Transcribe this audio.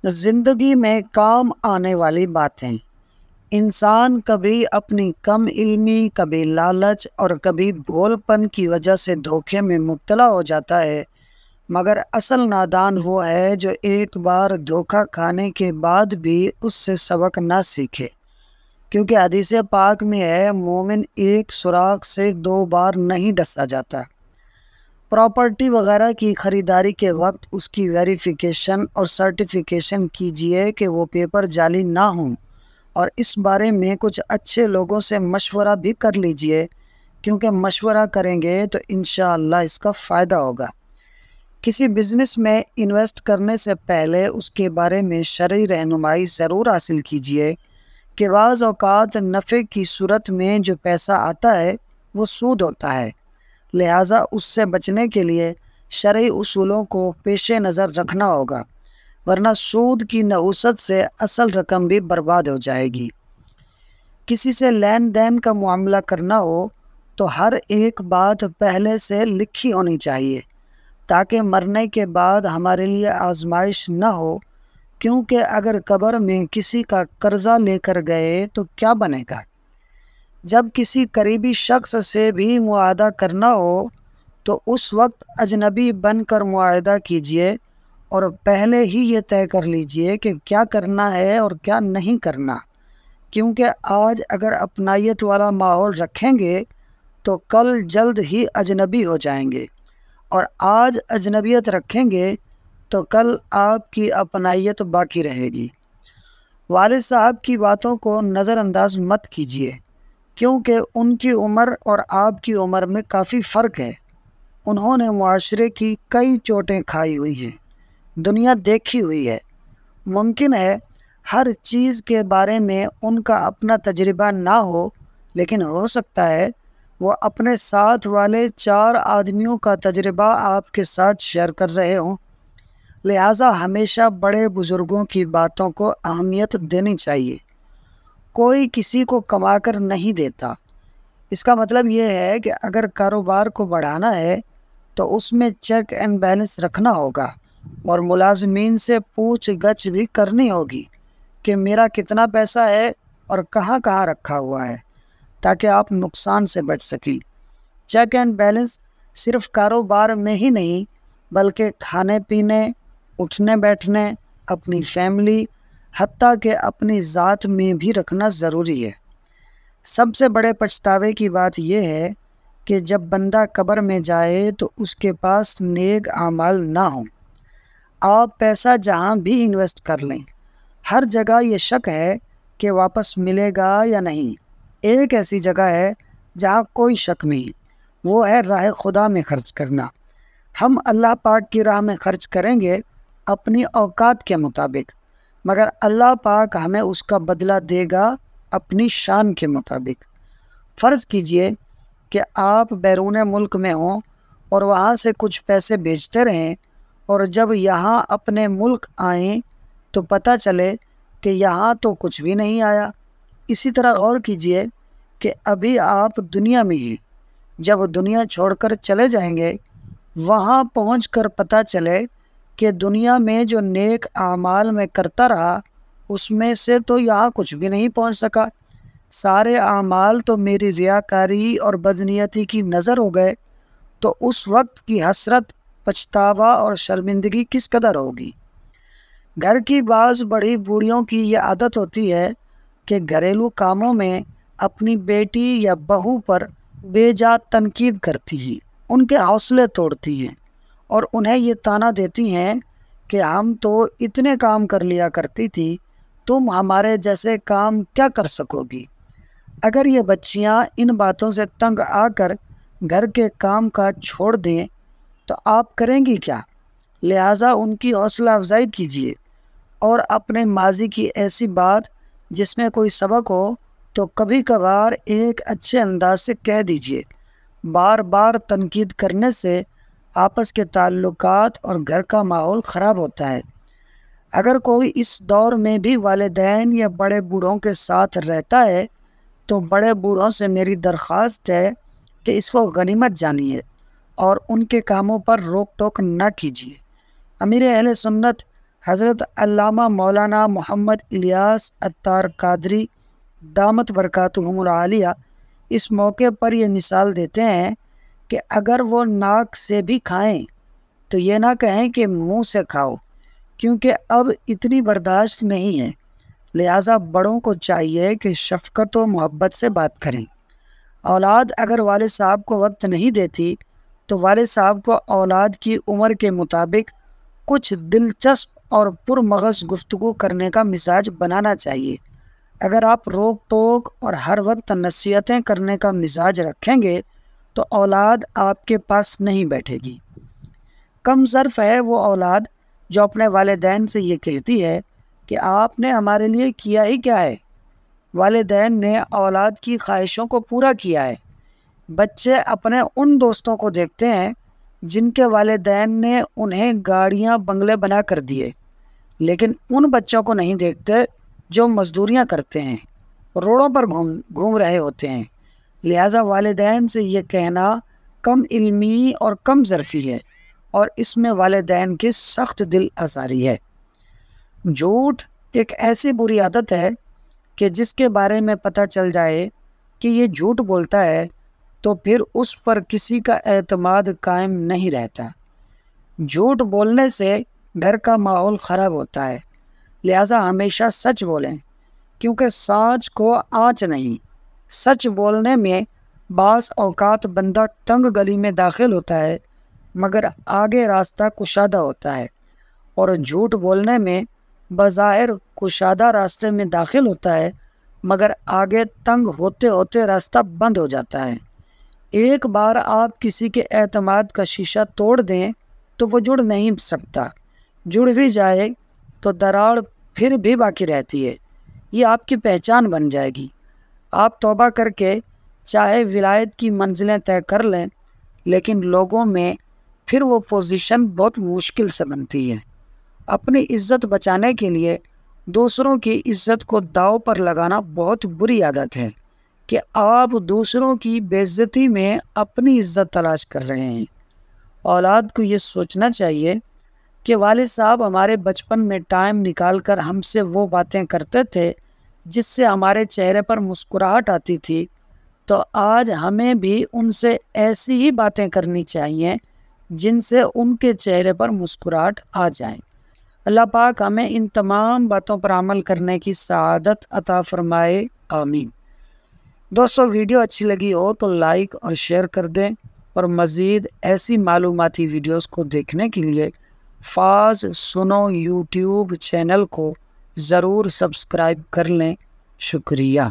زندگی میں کام آنے والی باتیں۔ انسان کبھی اپنی کم علمی، کبھی لالچ اور کبھی بھول پن کی وجہ سے دھوکے میں مبتلا ہو جاتا ہے، مگر اصل نادان وہ ہے جو ایک بار دھوکہ کھانے کے بعد بھی اس سے سبق نہ سیکھے، کیونکہ حدیث پاک میں ہے مومن ایک سوراخ سے 2 بار نہیں ڈسا جاتا۔ پراپرٹی وغیرہ کی خریداری کے وقت اس کی ویریفیکیشن اور سرٹیفیکیشن کیجئے کہ وہ پیپر جعلی نہ ہوں، اور اس بارے میں کچھ اچھے لوگوں سے مشورہ بھی کر لیجئے، کیونکہ مشورہ کریں گے تو انشاءاللہ اس کا فائدہ ہوگا۔ کسی بزنس میں انویسٹ کرنے سے پہلے اس کے بارے میں شرعی رہنمائی ضرور حاصل کیجئے کہ بعض اوقات نفع کی صورت میں جو پیسہ آتا ہے وہ سود ہوتا ہے، لہٰذا اس سے بچنے کے لیے شرعی اصولوں کو پیش نظر رکھنا ہوگا، ورنہ سود کی نحوست سے اصل رقم بھی برباد ہو جائے گی۔ کسی سے لین دین کا معاملہ کرنا ہو تو ہر ایک بات پہلے سے لکھی ہونی چاہیے، تاکہ مرنے کے بعد ہمارے لیے آزمائش نہ ہو، کیونکہ اگر قبر میں کسی کا قرضہ لے کر گئے تو کیا بنے گا۔ جب کسی قریبی شخص سے بھی معاہدہ کرنا ہو تو اس وقت اجنبی بن کر معاہدہ کیجئے، اور پہلے ہی یہ طے کر لیجئے کہ کیا کرنا ہے اور کیا نہیں کرنا، کیونکہ آج اگر اپنائیت والا ماحول رکھیں گے تو کل جلد ہی اجنبی ہو جائیں گے، اور آج اجنبیت رکھیں گے تو کل آپ کی اپنائیت باقی رہے گی۔ والد صاحب کی باتوں کو نظر انداز مت کیجیے، کیونکہ ان کی عمر اور آپ کی عمر میں کافی فرق ہے۔ انہوں نے معاشرے کی کئی چوٹیں کھائی ہوئی ہیں، دنیا دیکھی ہوئی ہے۔ ممکن ہے ہر چیز کے بارے میں ان کا اپنا تجربہ نہ ہو، لیکن ہو سکتا ہے وہ اپنے ساتھ والے 4 آدمیوں کا تجربہ آپ کے ساتھ شیئر کر رہے ہوں، لہٰذا ہمیشہ بڑے بزرگوں کی باتوں کو اہمیت دینی چاہیے۔ کوئی کسی کو کما کر نہیں دیتا۔ اس کا مطلب یہ ہے کہ اگر کاروبار کو بڑھانا ہے تو اس میں چیک اینڈ بیلنس رکھنا ہوگا، اور ملازمین سے پوچھ گچھ بھی کرنی ہوگی کہ میرا کتنا پیسہ ہے اور کہاں کہاں رکھا ہوا ہے، تاکہ آپ نقصان سے بچ سکیں۔ چیک اینڈ بیلنس صرف کاروبار میں ہی نہیں، بلکہ کھانے پینے، اٹھنے بیٹھنے، اپنی فیملی، حتیٰ کہ اپنی ذات میں بھی رکھنا ضروری ہے۔ سب سے بڑے پچھتاوے کی بات یہ ہے کہ جب بندہ قبر میں جائے تو اس کے پاس نیک اعمال نہ ہوں۔ آپ پیسہ جہاں بھی انویسٹ کر لیں، ہر جگہ یہ شک ہے کہ واپس ملے گا یا نہیں۔ ایک ایسی جگہ ہے جہاں کوئی شک نہیں، وہ ہے راہ خدا میں خرچ کرنا۔ ہم اللہ پاک کی راہ میں خرچ کریں گے اپنی اوقات کے مطابق، مگر اللہ پاک ہمیں اس کا بدلہ دے گا اپنی شان کے مطابق۔ فرض کیجئے کہ آپ بیرون ملک میں ہوں اور وہاں سے کچھ پیسے بھیجتے رہیں، اور جب یہاں اپنے ملک آئیں تو پتہ چلے کہ یہاں تو کچھ بھی نہیں آیا۔ اسی طرح غور کیجئے کہ ابھی آپ دنیا میں ہیں، جب دنیا چھوڑ کر چلے جائیں گے، وہاں پہنچ کر پتہ چلے کہ دنیا میں جو نیک اعمال میں کرتا رہا اس میں سے تو یہاں کچھ بھی نہیں پہنچ سکا، سارے اعمال تو میری ریاکاری اور بدنیتی کی نظر ہو گئے، تو اس وقت کی حسرت، پچھتاوا اور شرمندگی کس قدر ہوگی۔ گھر کی بعض بڑی بوڑھیوں کی یہ عادت ہوتی ہے کہ گھریلو کاموں میں اپنی بیٹی یا بہو پر بے جا تنقید کرتی ہیں، ان کے حوصلے توڑتی ہیں، اور انہیں یہ طعنہ دیتی ہیں کہ ہم تو اتنے کام کر لیا کرتی تھی، تم ہمارے جیسے کام کیا کر سکو گی۔ اگر یہ بچیاں ان باتوں سے تنگ آ کر گھر کے کام کا چھوڑ دیں تو آپ کریں گی کیا؟ لہٰذا ان کی حوصلہ افزائی کیجیے، اور اپنے ماضی کی ایسی بات جس میں کوئی سبق ہو تو کبھی کبھار ایک اچھے انداز سے کہہ دیجیے۔ بار بار تنقید کرنے سے آپس کے تعلقات اور گھر کا ماحول خراب ہوتا ہے۔ اگر کوئی اس دور میں بھی والدین یا بڑے بوڑھوں کے ساتھ رہتا ہے تو بڑے بوڑھوں سے میری درخواست ہے کہ اس کو غنیمت جانیے اور ان کے کاموں پر روک ٹوک نہ کیجیے۔ امیر اہل سنت حضرت علامہ مولانا محمد الیاس عطار قادری دامت برکاتہم العالیہ اس موقع پر یہ مثال دیتے ہیں کہ اگر وہ ناک سے بھی کھائیں تو یہ نہ کہیں کہ منہ سے کھاؤ، کیونکہ اب اتنی برداشت نہیں ہے، لہٰذا بڑوں کو چاہیے کہ شفقت و محبت سے بات کریں۔ اولاد اگر والد صاحب کو وقت نہیں دیتی تو والد صاحب کو اولاد کی عمر کے مطابق کچھ دلچسپ اور پرمغز گفتگو کرنے کا مزاج بنانا چاہیے۔ اگر آپ روک ٹوک اور ہر وقت نصیحتیں کرنے کا مزاج رکھیں گے تو اولاد آپ کے پاس نہیں بیٹھے گی۔ کم ظرف ہے وہ اولاد جو اپنے والدین سے یہ کہتی ہے کہ آپ نے ہمارے لیے کیا ہی کیا ہے۔ والدین نے اولاد کی خواہشوں کو پورا کیا ہے۔ بچے اپنے ان دوستوں کو دیکھتے ہیں جن کے والدین نے انہیں گاڑیاں بنگلے بنا کر دیے، لیکن ان بچوں کو نہیں دیکھتے جو مزدوریاں کرتے ہیں، روڈوں پر گھوم رہے ہوتے ہیں۔ لہٰذا والدین سے یہ کہنا کم علمی اور کم ظرفی ہے، اور اس میں والدین کی سخت دل آزاری ہے۔ جھوٹ ایک ایسی بری عادت ہے کہ جس کے بارے میں پتہ چل جائے کہ یہ جھوٹ بولتا ہے تو پھر اس پر کسی کا اعتماد قائم نہیں رہتا۔ جھوٹ بولنے سے گھر کا ماحول خراب ہوتا ہے، لہٰذا ہمیشہ سچ بولیں، کیونکہ سانچ کو آنچ نہیں۔ سچ بولنے میں بعض اوقات بندہ تنگ گلی میں داخل ہوتا ہے مگر آگے راستہ کشادہ ہوتا ہے، اور جھوٹ بولنے میں بظاہر کشادہ راستے میں داخل ہوتا ہے مگر آگے تنگ ہوتے ہوتے راستہ بند ہو جاتا ہے۔ ایک بار آپ کسی کے اعتماد کا شیشہ توڑ دیں تو وہ جڑ نہیں سکتا، جڑ بھی جائے تو دراڑ پھر بھی باقی رہتی ہے، یہ آپ کی پہچان بن جائے گی۔ آپ توبہ کر کے چاہے ولایت کی منزلیں طے کر لیں، لیکن لوگوں میں پھر وہ پوزیشن بہت مشکل سے بنتی ہے۔ اپنی عزت بچانے کے لیے دوسروں کی عزت کو داؤ پر لگانا بہت بری عادت ہے کہ آپ دوسروں کی بے عزتی میں اپنی عزت تلاش کر رہے ہیں۔ اولاد کو یہ سوچنا چاہیے کہ والد صاحب ہمارے بچپن میں ٹائم نکال کر ہم سے وہ باتیں کرتے تھے جس سے ہمارے چہرے پر مسکراہٹ آتی تھی، تو آج ہمیں بھی ان سے ایسی ہی باتیں کرنی چاہیے جن سے ان کے چہرے پر مسکراہٹ آ جائے۔ اللہ پاک ہمیں ان تمام باتوں پر عمل کرنے کی سعادت عطا فرمائے، آمین۔ دوستو، ویڈیو اچھی لگی ہو تو لائک اور شیئر کر دیں، اور مزید ایسی معلوماتی ویڈیوز کو دیکھنے کے لیے فاز سنو یوٹیوب چینل کو ضرور سبسکرائب کر لیں۔ شکریہ۔